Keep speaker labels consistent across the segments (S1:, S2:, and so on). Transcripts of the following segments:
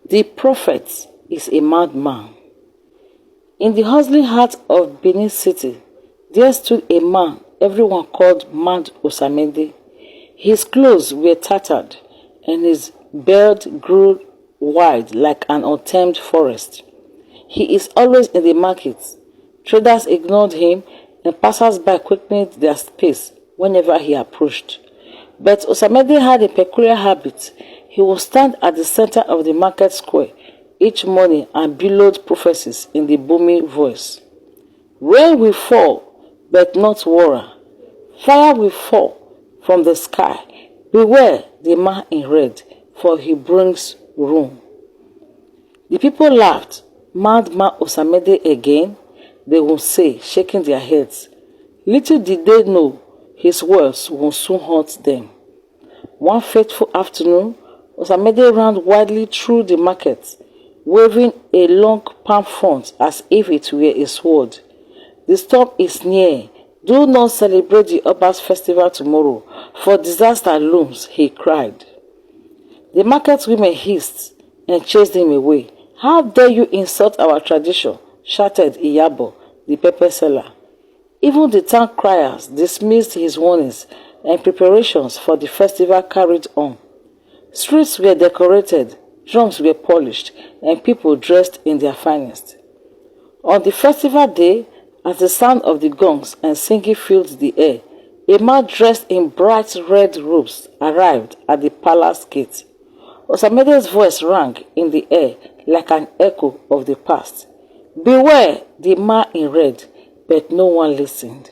S1: The prophet is a madman. In the hustling heart of Benin City, there stood a man everyone called Mad Osamende. His clothes were tattered, and his beard grew wide like an untamed forest. He is always in the markets. Traders ignored him, and passers-by quickened their pace whenever he approached. But Osamende had a peculiar habit. He would stand at the center of the market square each morning and bellowed prophecies in the booming voice. Rain will fall, but not water. Fire will fall from the sky. Beware the man in red, for he brings ruin. The people laughed. Madman Osamende again, they would say, shaking their heads. Little did they know his words would soon haunt them. One fateful afternoon, Osamende ran wildly through the market, waving a long palm front as if it were a sword. The storm is near. Do not celebrate the Oba's festival tomorrow, for disaster looms, he cried. The market women hissed and chased him away. How dare you insult our tradition, shouted Iyabo, the pepper seller. Even the town criers dismissed his warnings, and preparations for the festival carried on. Streets were decorated, drums were polished, and people dressed in their finest. On the festival day, as the sound of the gongs and singing filled the air, a man dressed in bright red robes arrived at the palace gate. Osamende's voice rang in the air like an echo of the past. Beware the man in red, but no one listened.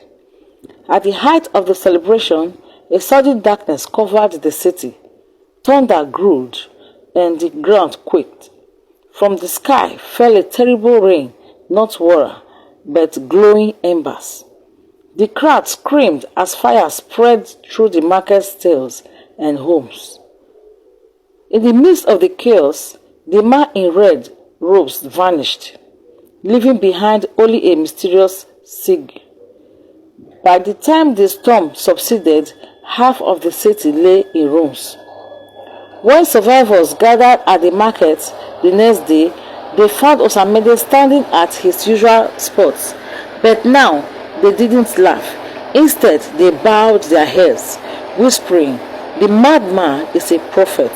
S1: At the height of the celebration, a sudden darkness covered the city. Thunder growled, and the ground quaked. From the sky fell a terrible rain, not water, but glowing embers. The crowd screamed as fire spread through the market stalls and homes. In the midst of the chaos, the man in red robes vanished, leaving behind only a mysterious sig. By the time the storm subsided, half of the city lay in ruins. When survivors gathered at the market the next day, they found Osamende standing at his usual spot. But now they didn't laugh. Instead, they bowed their heads, whispering, "The madman is a prophet."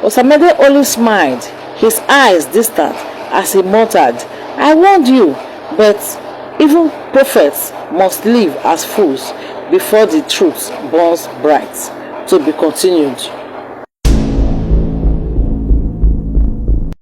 S1: Osamende only smiled, his eyes distant, as he muttered, "I warned you, but even prophets must live as fools before the truth burns bright." To be continued.